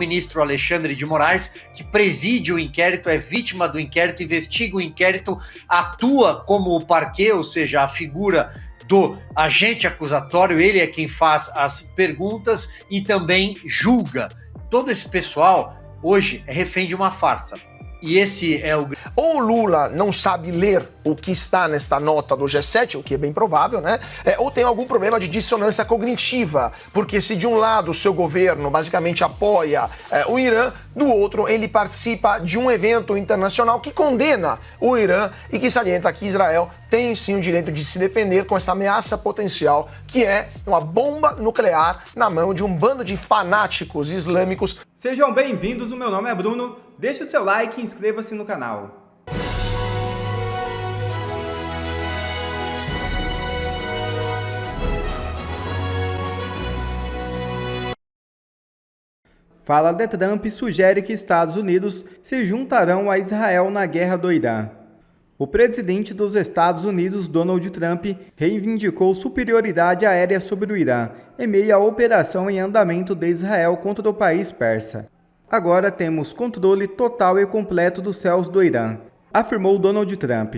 ministro Alexandre de Moraes, que preside o inquérito, é vítima do inquérito, investiga o inquérito, atua como o parquê, ou seja, a figura do agente acusatório, ele é quem faz as perguntas e também julga. Todo esse pessoal hoje é refém de uma farsa. E esse é o... Ou Lula não sabe ler o que está nesta nota do G7, o que é bem provável, né? Ou tem algum problema de dissonância cognitiva, porque se de um lado o seu governo basicamente apoia o Irã, do outro ele participa de um evento internacional que condena o Irã e que salienta que Israel tem sim o direito de se defender com essa ameaça potencial que é uma bomba nuclear na mão de um bando de fanáticos islâmicos. Sejam bem-vindos, o meu nome é Bruno, deixe o seu like e inscreva-se no canal. Fala de Trump sugere que Estados Unidos se juntarão a Israel na guerra do Irã. O presidente dos Estados Unidos, Donald Trump, reivindicou superioridade aérea sobre o Irã, em meio à operação em andamento de Israel contra o país persa. Agora temos controle total e completo dos céus do Irã, afirmou Donald Trump.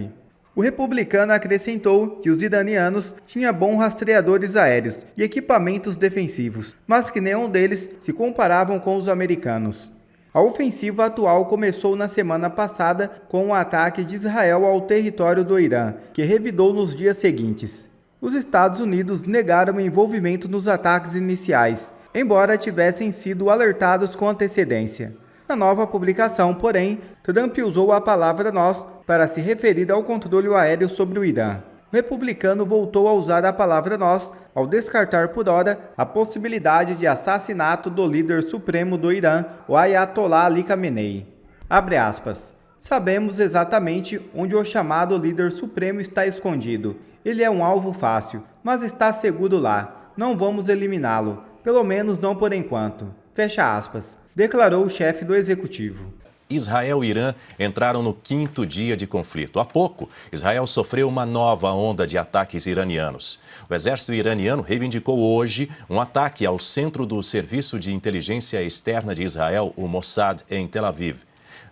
O republicano acrescentou que os iranianos tinham bons rastreadores aéreos e equipamentos defensivos, mas que nenhum deles se comparavam com os americanos. A ofensiva atual começou na semana passada com o ataque de Israel ao território do Irã, que revidou nos dias seguintes. Os Estados Unidos negaram o envolvimento nos ataques iniciais, embora tivessem sido alertados com antecedência. Na nova publicação, porém, Trump usou a palavra nós para se referir ao controle aéreo sobre o Irã. O republicano voltou a usar a palavra nós ao descartar por hora a possibilidade de assassinato do líder supremo do Irã, o Ayatollah Ali Khamenei. Abre aspas. Sabemos exatamente onde o chamado líder supremo está escondido. Ele é um alvo fácil, mas está seguro lá. Não vamos eliminá-lo, pelo menos não por enquanto. Fecha aspas. Declarou o chefe do executivo. Israel e Irã entraram no 5º dia de conflito. Há pouco, Israel sofreu uma nova onda de ataques iranianos. O exército iraniano reivindicou hoje um ataque ao centro do Serviço de Inteligência Externa de Israel, o Mossad, em Tel Aviv.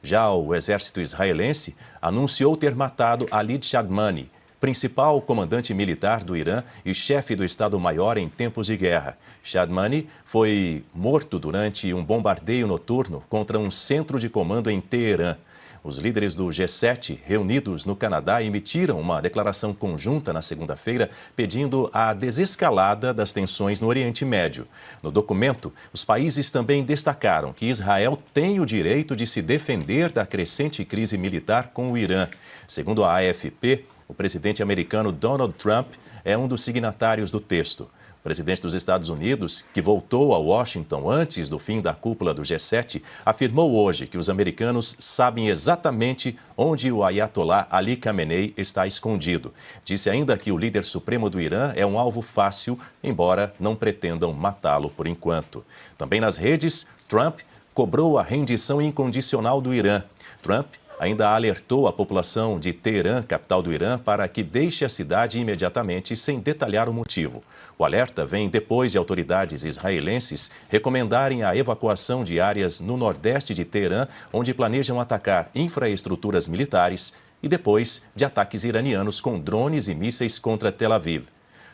Já o exército israelense anunciou ter matado Khalid Shadmani, principal comandante militar do Irã e chefe do Estado-Maior em tempos de guerra. Shadmani foi morto durante um bombardeio noturno contra um centro de comando em Teherã. Os líderes do G7, reunidos no Canadá, emitiram uma declaração conjunta na segunda-feira pedindo a desescalada das tensões no Oriente Médio. No documento, os países também destacaram que Israel tem o direito de se defender da crescente crise militar com o Irã. Segundo a AFP, o presidente americano Donald Trump é um dos signatários do texto. O presidente dos Estados Unidos, que voltou a Washington antes do fim da cúpula do G7, afirmou hoje que os americanos sabem exatamente onde o Ayatollah Ali Khamenei está escondido. Disse ainda que o líder supremo do Irã é um alvo fácil, embora não pretendam matá-lo por enquanto. Também nas redes, Trump cobrou a rendição incondicional do Irã. Trump ainda alertou a população de Teherã, capital do Irã, para que deixe a cidade imediatamente, sem detalhar o motivo. O alerta vem depois de autoridades israelenses recomendarem a evacuação de áreas no nordeste de Teherã, onde planejam atacar infraestruturas militares, e depois de ataques iranianos com drones e mísseis contra Tel Aviv.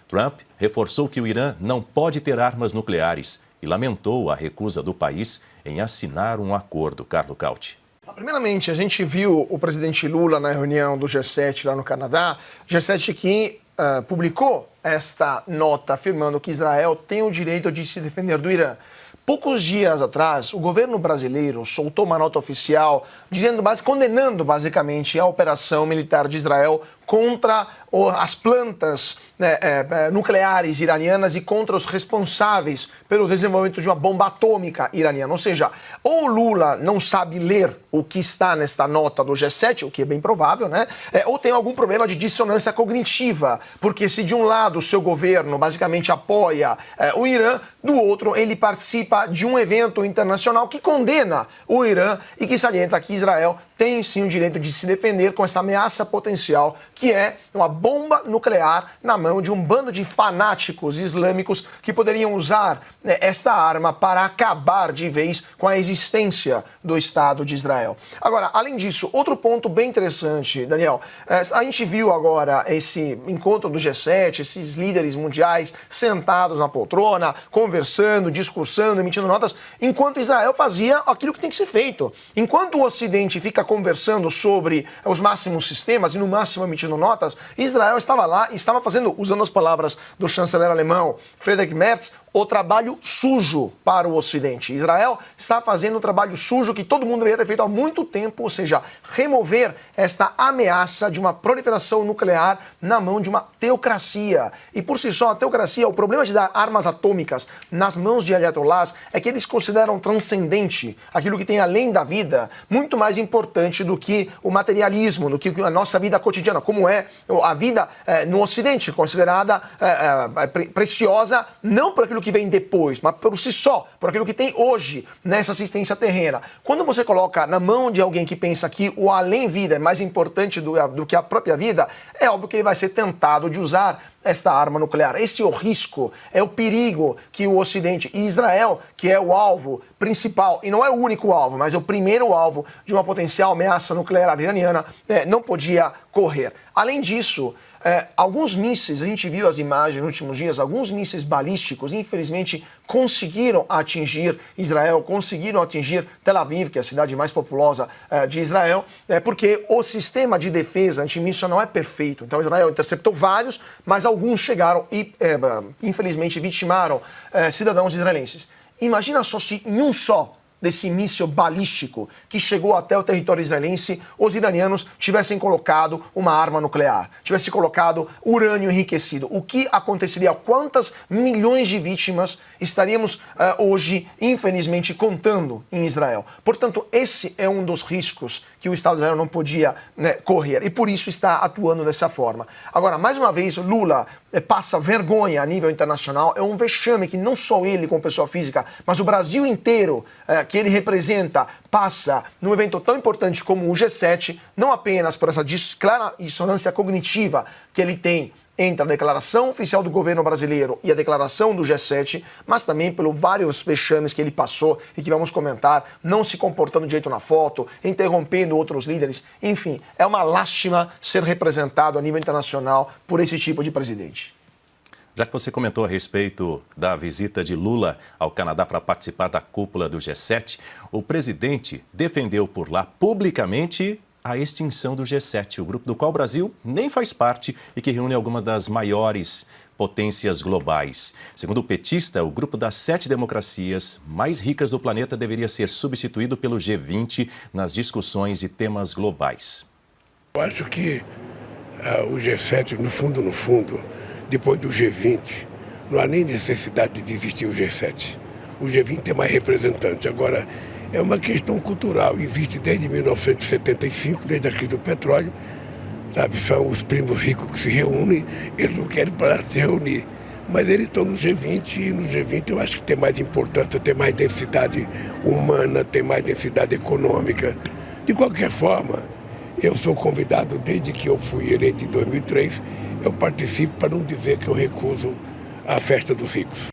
Trump reforçou que o Irã não pode ter armas nucleares e lamentou a recusa do país em assinar um acordo. Carlo Cauti. Primeiramente, a gente viu o presidente Lula na reunião do G7 lá no Canadá, G7 que publicou esta nota afirmando que Israel tem o direito de se defender do Irã. Poucos dias atrás, o governo brasileiro soltou uma nota oficial condenando basicamente a operação militar de Israel contra as plantas nucleares iranianas e contra os responsáveis pelo desenvolvimento de uma bomba atômica iraniana. Ou seja, ou Lula não sabe ler o que está nesta nota do G7, o que é bem provável, né? Ou tem algum problema de dissonância cognitiva, porque se de um lado o seu governo basicamente apoia o Irã, do outro ele participa de um evento internacional que condena o Irã e que salienta que Israel tem sim o direito de se defender com essa ameaça potencial, que é uma bomba nuclear na mão de um bando de fanáticos islâmicos que poderiam usar esta arma para acabar de vez com a existência do Estado de Israel. Agora, além disso, outro ponto bem interessante, Daniel, a gente viu agora esse encontro do G7, esses líderes mundiais sentados na poltrona, conversando, discursando, emitindo notas, enquanto Israel fazia aquilo que tem que ser feito. Enquanto o Ocidente fica conversando sobre os máximos sistemas e no máximo emitindo notas, Israel estava lá e estava fazendo, usando as palavras do chanceler alemão Friedrich Merz, o trabalho sujo para o Ocidente. Israel está fazendo um trabalho sujo que todo mundo deveria ter feito há muito tempo, ou seja, remover esta ameaça de uma proliferação nuclear na mão de uma teocracia. E por si só, a teocracia, o problema de dar armas atômicas nas mãos de ayatollahs é que eles consideram transcendente aquilo que tem além da vida, muito mais importante do que o materialismo, do que a nossa vida cotidiana, como é a vida no Ocidente, considerada preciosa, não por aquilo que vem depois, mas por si só, por aquilo que tem hoje nessa assistência terrena. Quando você coloca na mão de alguém que pensa que o além-vida é mais importante do que a própria vida, é óbvio que ele vai ser tentado de usar esta arma nuclear. Esse é o risco, é o perigo que o Ocidente e Israel, que é o alvo principal, e não é o único alvo, mas é o primeiro alvo de uma potencial ameaça nuclear iraniana, não podia correr. Além disso, alguns mísseis, a gente viu as imagens nos últimos dias, alguns mísseis balísticos, infelizmente, conseguiram atingir Israel, conseguiram atingir Tel Aviv, que é a cidade mais populosa de Israel, porque o sistema de defesa antimíssil não é perfeito. Então, Israel interceptou vários, mas alguns chegaram e, infelizmente, vitimaram cidadãos israelenses. Imagina só se em um só desse míssil balístico que chegou até o território israelense, os iranianos tivessem colocado uma arma nuclear, tivessem colocado urânio enriquecido. O que aconteceria? Quantas milhões de vítimas estaríamos hoje, infelizmente, contando em Israel? Portanto, esse é um dos riscos que o Estado de Israel não podia correr e por isso está atuando dessa forma. Agora, mais uma vez, Lula passa vergonha a nível internacional. É um vexame que não só ele como pessoa física, mas o Brasil inteiro que ele representa passa num evento tão importante como o G7, não apenas por essa clara dissonância cognitiva que ele tem entre a declaração oficial do governo brasileiro e a declaração do G7, mas também pelos vários vexames que ele passou e que vamos comentar, não se comportando direito na foto, interrompendo outros líderes. Enfim, é uma lástima ser representado a nível internacional por esse tipo de presidente. Já que você comentou a respeito da visita de Lula ao Canadá para participar da cúpula do G7, o presidente defendeu por lá publicamente a extinção do G7, o grupo do qual o Brasil nem faz parte e que reúne algumas das maiores potências globais. Segundo o petista, o grupo das 7 democracias mais ricas do planeta deveria ser substituído pelo G20 nas discussões de temas globais. Eu acho que o G7, no fundo, depois do G20, não há nem necessidade de existir o G7. O G20 é mais representante. Agora, é uma questão cultural. Existe desde 1975, desde a crise do petróleo. Sabe, são os primos ricos que se reúnem, eles não querem parar de se reunir. Mas eles estão no G20 e no G20 eu acho que tem mais importância, tem mais densidade humana, tem mais densidade econômica. De qualquer forma, eu sou convidado desde que eu fui eleito em 2003, eu participo para não dizer que eu recuso a festa dos ricos.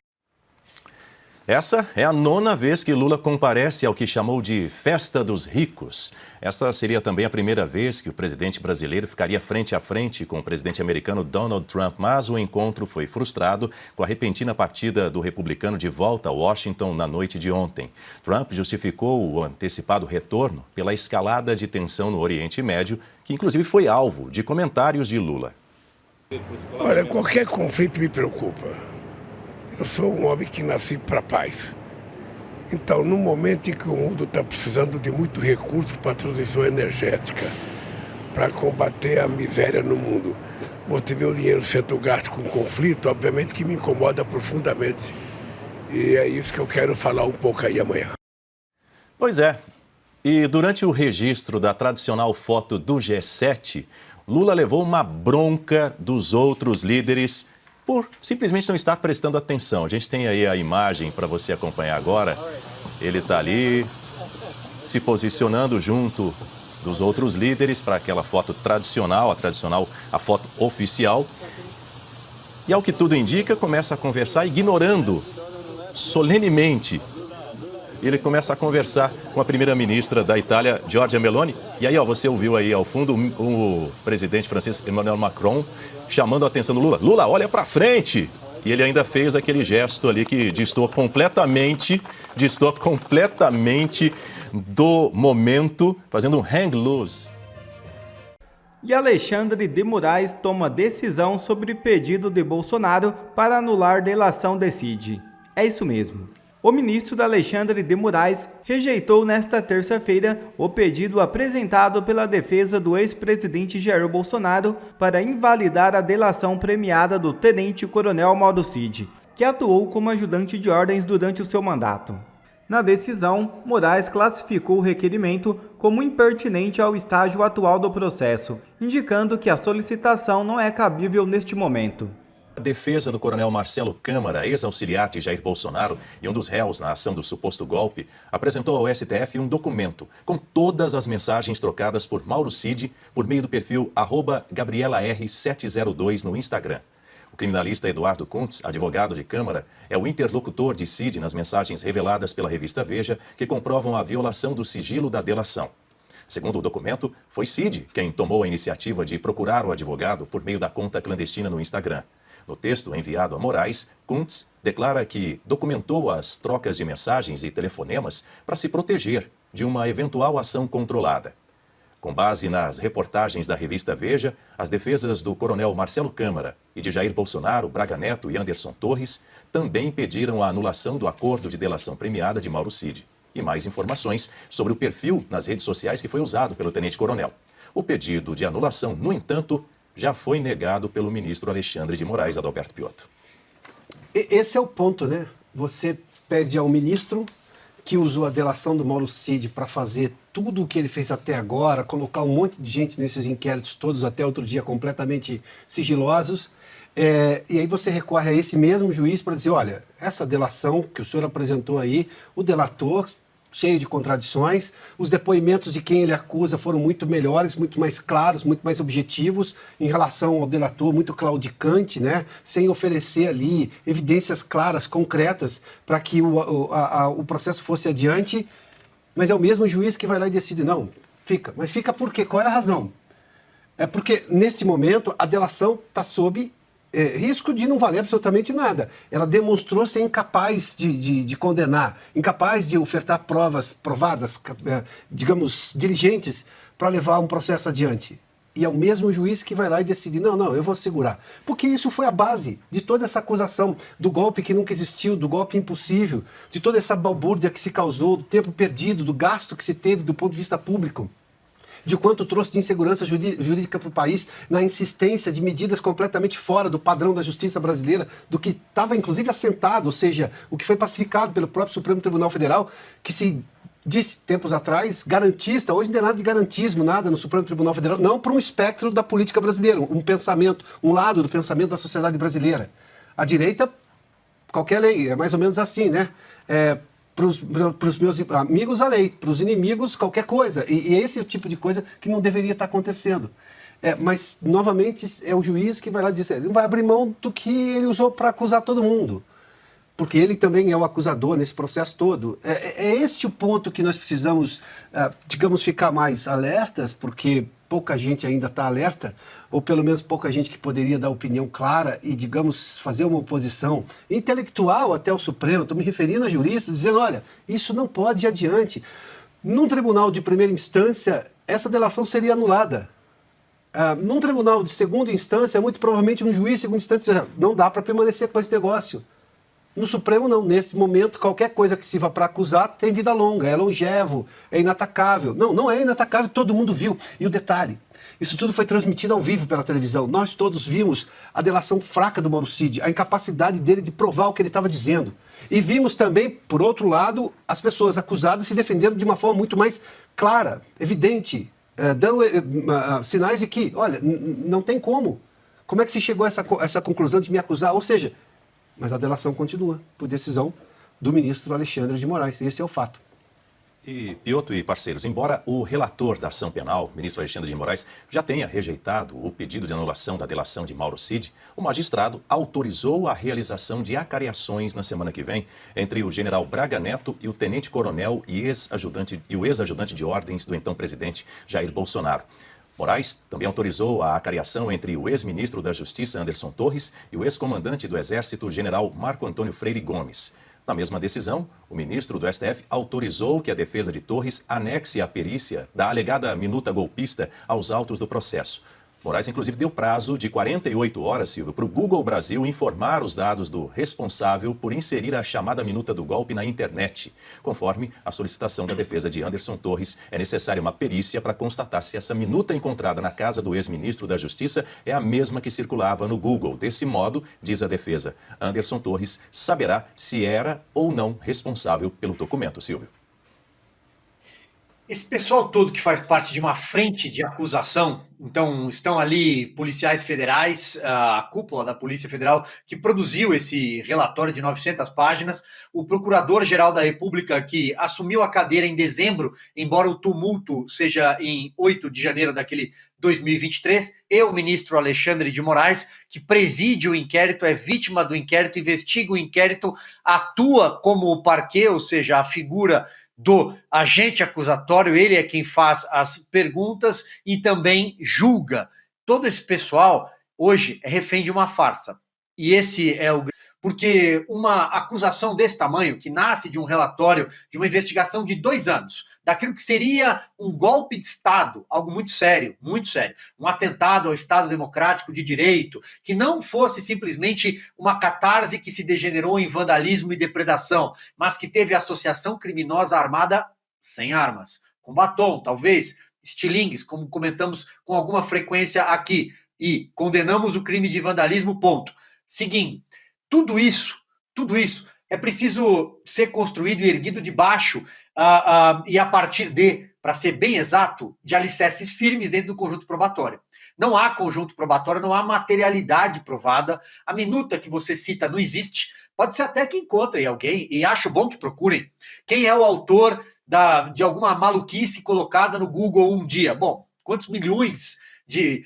Essa é a 9ª vez que Lula comparece ao que chamou de Festa dos Ricos. Esta seria também a primeira vez que o presidente brasileiro ficaria frente a frente com o presidente americano Donald Trump, mas o encontro foi frustrado com a repentina partida do republicano de volta a Washington na noite de ontem. Trump justificou o antecipado retorno pela escalada de tensão no Oriente Médio, que inclusive foi alvo de comentários de Lula. Olha, qualquer conflito me preocupa. Eu sou um homem que nasci para a paz. Então, no momento em que o mundo está precisando de muito recurso para a transição energética, para combater a miséria no mundo, você vê o dinheiro sendo gasto com conflito, obviamente que me incomoda profundamente. E é isso que eu quero falar um pouco aí amanhã. Pois é. E durante o registro da tradicional foto do G7, Lula levou uma bronca dos outros líderes por simplesmente não estar prestando atenção. A gente tem aí a imagem para você acompanhar agora. Ele está ali se posicionando junto dos outros líderes para aquela foto tradicional, a foto oficial. E ao que tudo indica, começa a conversar ignorando solenemente. Ele começa a conversar com a primeira-ministra da Itália, Giorgia Meloni. E aí, você ouviu aí ao fundo o presidente francês Emmanuel Macron chamando a atenção do Lula. Lula, olha para frente! E ele ainda fez aquele gesto ali que destoa completamente do momento, fazendo um hang loose. E Alexandre de Moraes toma decisão sobre pedido de Bolsonaro para anular delação de Cid. É isso mesmo. O ministro Alexandre de Moraes rejeitou nesta terça-feira o pedido apresentado pela defesa do ex-presidente Jair Bolsonaro para invalidar a delação premiada do tenente-coronel Mauro Cid, que atuou como ajudante de ordens durante o seu mandato. Na decisão, Moraes classificou o requerimento como impertinente ao estágio atual do processo, indicando que a solicitação não é cabível neste momento. A defesa do coronel Marcelo Câmara, ex-auxiliar de Jair Bolsonaro e um dos réus na ação do suposto golpe, apresentou ao STF um documento com todas as mensagens trocadas por Mauro Cid por meio do perfil @GabrielaR702 no Instagram. O criminalista Eduardo Kuntz, advogado de Câmara, é o interlocutor de Cid nas mensagens reveladas pela revista Veja que comprovam a violação do sigilo da delação. Segundo o documento, foi Cid quem tomou a iniciativa de procurar o advogado por meio da conta clandestina no Instagram. No texto enviado a Moraes, Kuntz declara que documentou as trocas de mensagens e telefonemas para se proteger de uma eventual ação controlada. Com base nas reportagens da revista Veja, as defesas do coronel Marcelo Câmara e de Jair Bolsonaro, Braga Neto e Anderson Torres também pediram a anulação do acordo de delação premiada de Mauro Cid. E mais informações sobre o perfil nas redes sociais que foi usado pelo tenente-coronel. O pedido de anulação, no entanto, já foi negado pelo ministro Alexandre de Moraes, Adalberto Piotto. Esse é o ponto, né? Você pede ao ministro que usou a delação do Mauro Cid para fazer tudo o que ele fez até agora, colocar um monte de gente nesses inquéritos todos até outro dia completamente sigilosos, e aí você recorre a esse mesmo juiz para dizer, olha, essa delação que o senhor apresentou aí, o delator, cheio de contradições, os depoimentos de quem ele acusa foram muito melhores, muito mais claros, muito mais objetivos em relação ao delator, muito claudicante, né? Sem oferecer ali evidências claras, concretas, para que o processo fosse adiante, mas é o mesmo juiz que vai lá e decide, não, fica. Mas fica por quê? Qual é a razão? É porque, neste momento, a delação está sob risco de não valer absolutamente nada. Ela demonstrou ser incapaz de condenar, incapaz de ofertar provas provadas, digamos, diligentes, para levar um processo adiante. E é o mesmo juiz que vai lá e decide, não, eu vou segurar. Porque isso foi a base de toda essa acusação do golpe que nunca existiu, do golpe impossível, de toda essa balbúrdia que se causou, do tempo perdido, do gasto que se teve do ponto de vista público, de quanto trouxe de insegurança jurídica para o país, na insistência de medidas completamente fora do padrão da justiça brasileira, do que estava inclusive assentado, ou seja, o que foi pacificado pelo próprio Supremo Tribunal Federal, que se disse tempos atrás garantista, hoje não tem nada de garantismo, nada no Supremo Tribunal Federal, não para um espectro da política brasileira, um pensamento, um lado do pensamento da sociedade brasileira. A direita, qualquer lei, é mais ou menos assim, né? Para os meus amigos, a lei. Para os inimigos, qualquer coisa. E esse é o tipo de coisa que não deveria estar acontecendo. Mas, novamente, é o juiz que vai lá dizer, ele não vai abrir mão do que ele usou para acusar todo mundo. Porque ele também é o acusador nesse processo todo. É este o ponto que nós precisamos, digamos, ficar mais alertas, porque pouca gente ainda está alerta, ou pelo menos pouca gente que poderia dar opinião clara e, digamos, fazer uma oposição intelectual até o Supremo. Estou me referindo a juristas, dizendo, olha, isso não pode ir adiante. Num tribunal de primeira instância, essa delação seria anulada. Num tribunal de segunda instância, muito provavelmente um juiz de segunda instância não dá para permanecer com esse negócio. No Supremo, não. Nesse momento, qualquer coisa que sirva para acusar tem vida longa, é longevo, é inatacável. Não é inatacável, todo mundo viu. E o detalhe, isso tudo foi transmitido ao vivo pela televisão. Nós todos vimos a delação fraca do Mauro Cid, a incapacidade dele de provar o que ele estava dizendo. E vimos também, por outro lado, as pessoas acusadas se defendendo de uma forma muito mais clara, evidente, dando sinais de que, olha, não tem como. Como é que se chegou a essa conclusão de me acusar? Ou seja, mas a delação continua, por decisão do ministro Alexandre de Moraes. Esse é o fato. E, Piotr e parceiros, embora o relator da ação penal, ministro Alexandre de Moraes, já tenha rejeitado o pedido de anulação da delação de Mauro Cid, o magistrado autorizou a realização de acariações na semana que vem entre o general Braga Neto e o tenente-coronel e ex-ajudante de ordens do então presidente Jair Bolsonaro. Moraes também autorizou a acariação entre o ex-ministro da Justiça, Anderson Torres, e o ex-comandante do Exército, general Marco Antônio Freire Gomes. Na mesma decisão, o ministro do STF autorizou que a defesa de Torres anexe a perícia da alegada minuta golpista aos autos do processo. Moraes, inclusive, deu prazo de 48 horas, Silvio, para o Google Brasil informar os dados do responsável por inserir a chamada minuta do golpe na internet. Conforme a solicitação da defesa de Anderson Torres, é necessária uma perícia para constatar se essa minuta encontrada na casa do ex-ministro da Justiça é a mesma que circulava no Google. Desse modo, diz a defesa, Anderson Torres saberá se era ou não responsável pelo documento, Silvio. Esse pessoal todo que faz parte de uma frente de acusação, então estão ali policiais federais, a cúpula da Polícia Federal que produziu esse relatório de 900 páginas, o Procurador-Geral da República que assumiu a cadeira em dezembro, embora o tumulto seja em 8 de janeiro daquele 2023, e o ministro Alexandre de Moraes, que preside o inquérito, é vítima do inquérito, investiga o inquérito, atua como o parquê, ou seja, a figura do agente acusatório, ele é quem faz as perguntas e também julga. Todo esse pessoal hoje é refém de uma farsa. E esse é o... Porque uma acusação desse tamanho, que nasce de um relatório, de uma investigação de 2 anos, daquilo que seria um golpe de Estado, algo muito sério, um atentado ao Estado Democrático de Direito, que não fosse simplesmente uma catarse que se degenerou em vandalismo e depredação, mas que teve associação criminosa armada sem armas, com batom, talvez, estilingues, como comentamos com alguma frequência aqui, e condenamos o crime de vandalismo, ponto. Seguindo, tudo isso é preciso ser construído e erguido de baixo e a partir de, para ser bem exato, de alicerces firmes dentro do conjunto probatório. Não há conjunto probatório, não há materialidade provada, a minuta que você cita não existe, pode ser até que encontrem alguém, e acho bom que procurem, quem é o autor de alguma maluquice colocada no Google um dia. Bom, quantos milhões de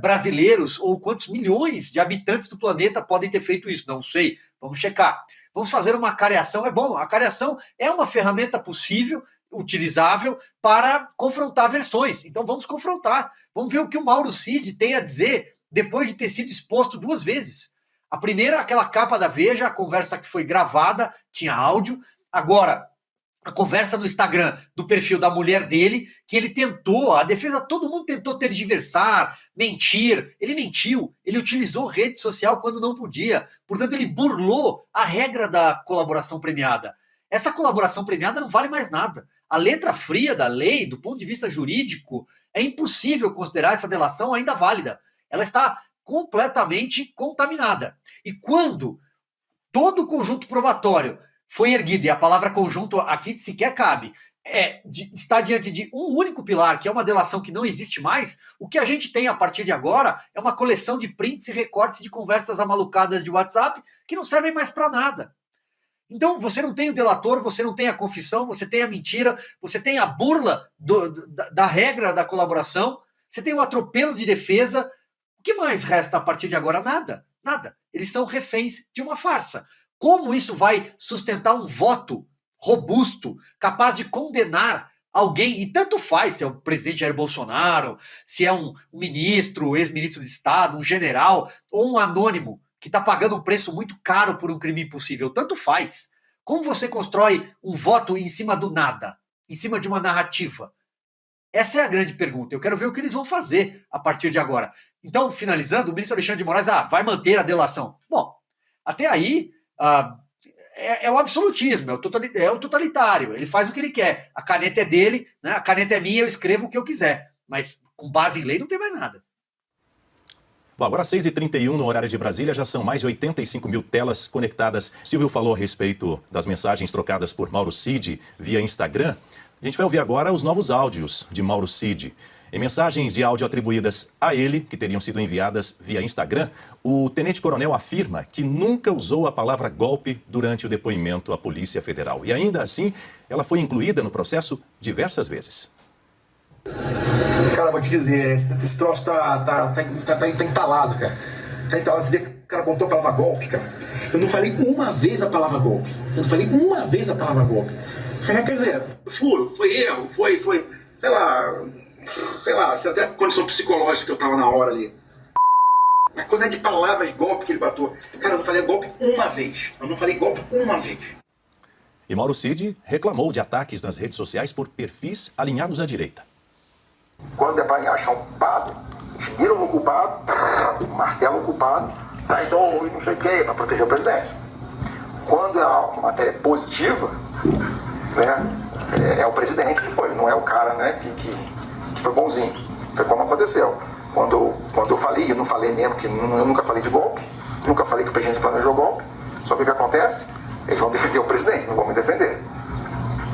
brasileiros ou quantos milhões de habitantes do planeta podem ter feito isso? Não sei, vamos checar. Vamos fazer uma acariação, é bom, a acariação é uma ferramenta possível, utilizável para confrontar versões. Então vamos confrontar, vamos ver o que o Mauro Cid tem a dizer depois de ter sido exposto 2 vezes. A primeira, aquela capa da Veja, a conversa que foi gravada, tinha áudio. Agora, a conversa no Instagram do perfil da mulher dele, que ele tentou, a defesa, todo mundo tentou tergiversar, mentir. Ele mentiu, ele utilizou rede social quando não podia. Portanto, ele burlou a regra da colaboração premiada. Essa colaboração premiada não vale mais nada. A letra fria da lei, do ponto de vista jurídico, é impossível considerar essa delação ainda válida. Ela está completamente contaminada. E quando todo o conjunto probatório foi erguido, e a palavra conjunto aqui sequer cabe, está diante de um único pilar, que é uma delação que não existe mais, o que a gente tem a partir de agora é uma coleção de prints e recortes de conversas amalucadas de WhatsApp que não servem mais para nada. Então você não tem o delator, você não tem a confissão, você tem a mentira, você tem a burla da regra da colaboração, você tem o atropelo de defesa. O que mais resta a partir de agora? Nada, nada. Eles são reféns de uma farsa. Como isso vai sustentar um voto robusto, capaz de condenar alguém, e tanto faz se é o presidente Jair Bolsonaro, se é um ministro, ex-ministro de Estado, um general, ou um anônimo, que está pagando um preço muito caro por um crime impossível, tanto faz. Como você constrói um voto em cima do nada, em cima de uma narrativa? Essa é a grande pergunta. Eu quero ver o que eles vão fazer a partir de agora. Então, finalizando, o ministro Alexandre de Moraes vai manter a delação. Bom, até aí... é o absolutismo, é o totalitário, ele faz o que ele quer, a caneta é dele, né? A caneta é minha, eu escrevo o que eu quiser, mas com base em lei não tem mais nada. Bom, agora 6h31 no horário de Brasília, já são mais de 85 mil telas conectadas. Silvio falou a respeito das mensagens trocadas por Mauro Cid via Instagram. A gente vai ouvir agora os novos áudios de Mauro Cid. Em mensagens de áudio atribuídas a ele, que teriam sido enviadas via Instagram, o tenente-coronel afirma que nunca usou a palavra golpe durante o depoimento à Polícia Federal. E ainda assim, ela foi incluída no processo diversas vezes. Cara, vou te dizer, esse troço tá entalado, cara. Tá entalado. Você vê que o cara botou a palavra golpe, cara. Eu não falei uma vez a palavra golpe. Quer dizer, furo, foi erro, foi, sei lá, até condição psicológica que eu tava na hora ali. Mas quando é de palavras golpe que ele bateu, cara, eu não falei golpe uma vez. E Mauro Cid reclamou de ataques nas redes sociais por perfis alinhados à direita. Quando é para achar um culpado, eles miram no culpado, martelam o culpado, traidor e não sei o que, para proteger o presidente. Quando é uma matéria positiva, né, é o presidente que foi, não é o cara, né, que foi bonzinho. Foi como aconteceu. Quando eu falei, eu não falei mesmo, que eu nunca falei de golpe, nunca falei que o presidente planejou golpe, só que o que acontece? Eles vão defender o presidente, não vão me defender.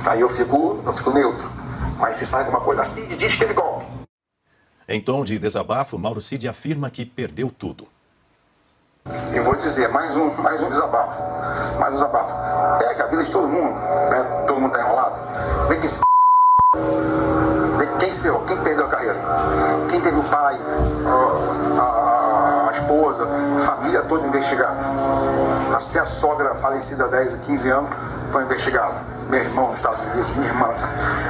Aí eu fico neutro. Mas se sai alguma coisa assim, diz que teve golpe. Em tom de desabafo, Mauro Cid afirma que perdeu tudo. E vou dizer, mais um desabafo. Pega a vida de todo mundo, né? Todo mundo tá enrolado. Vê que esse vê quem se ferrou, quem perdeu a carreira. Quem teve o pai, a esposa, a família toda investigada. Até a sogra falecida há 10 a 15 anos foi investigada. Meu irmão nos Estados Unidos, minha irmã,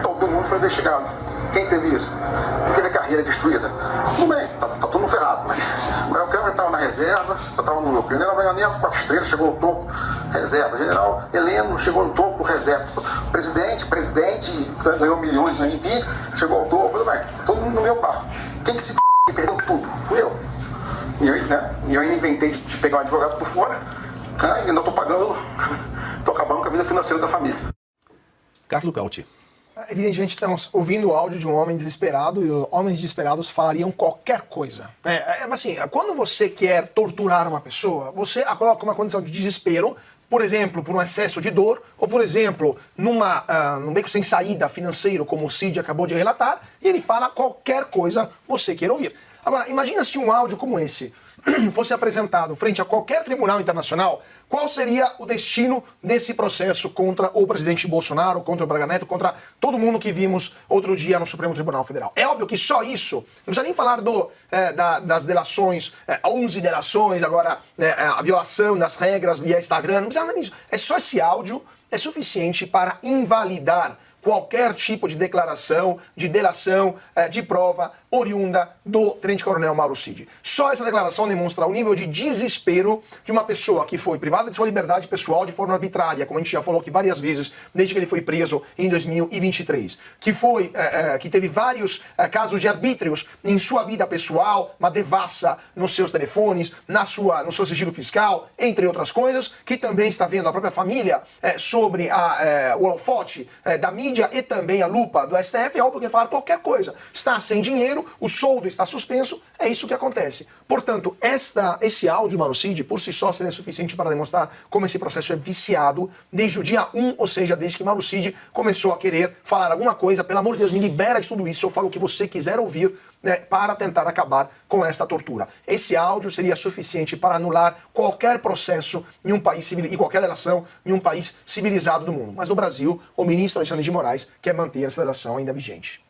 todo mundo foi investigado. Quem teve isso? Quem teve a carreira destruída? Tudo bem, tá todo mundo ferrado. Mas o Coronel Câmara estava na reserva, só estava no lucro. O General Braganento, 4 estrelas, chegou ao topo, reserva. O General Heleno chegou no topo, reserva. O presidente, ganhou milhões em Pix, chegou ao topo, tudo bem. Todo mundo no meu par. Quem que se que perdeu tudo? Fui eu. E eu ainda inventei de pegar um advogado por fora, e ainda estou acabando com a vida financeira da família. Carlos Cauti. Evidentemente, estamos ouvindo o áudio de um homem desesperado e homens desesperados falariam qualquer coisa. Assim, quando você quer torturar uma pessoa, você a coloca uma condição de desespero, por exemplo, por um excesso de dor, ou por exemplo, num beco sem saída financeiro, como o Cid acabou de relatar, e ele fala qualquer coisa você queira ouvir. Agora, imagina se um áudio como esse fosse apresentado frente a qualquer tribunal internacional, qual seria o destino desse processo contra o presidente Bolsonaro, contra o Braga Neto, contra todo mundo que vimos outro dia no Supremo Tribunal Federal? É óbvio que só isso, não precisa nem falar das delações, 11 delações, agora a violação das regras via Instagram, não precisa nada disso. É só esse áudio, é suficiente para invalidar qualquer tipo de declaração, de delação, de prova oriunda do tenente-coronel Mauro Cid. Só essa declaração demonstra o nível de desespero de uma pessoa que foi privada de sua liberdade pessoal de forma arbitrária, como a gente já falou aqui várias vezes, desde que ele foi preso em 2023. Que teve vários casos de arbítrios em sua vida pessoal, uma devassa nos seus telefones, no seu sigilo fiscal, entre outras coisas, que também está vendo a própria família sobre o holofote da mídia e também a lupa do STF. É óbvio que falar qualquer coisa. Está sem dinheiro, o soldo está suspenso, é isso que acontece. Portanto, esse áudio, Mauro Cid, por si só seria suficiente para demonstrar como esse processo é viciado desde o dia 1, ou seja, desde que Mauro Cid começou a querer falar alguma coisa. Pelo amor de Deus, me libera de tudo isso, eu falo o que você quiser ouvir, né, para tentar acabar com esta tortura. Esse áudio seria suficiente para anular qualquer processo em um país civil e qualquer delação em um país civilizado do mundo. Mas no Brasil, o ministro Alexandre de Moraes quer manter essa delação ainda vigente.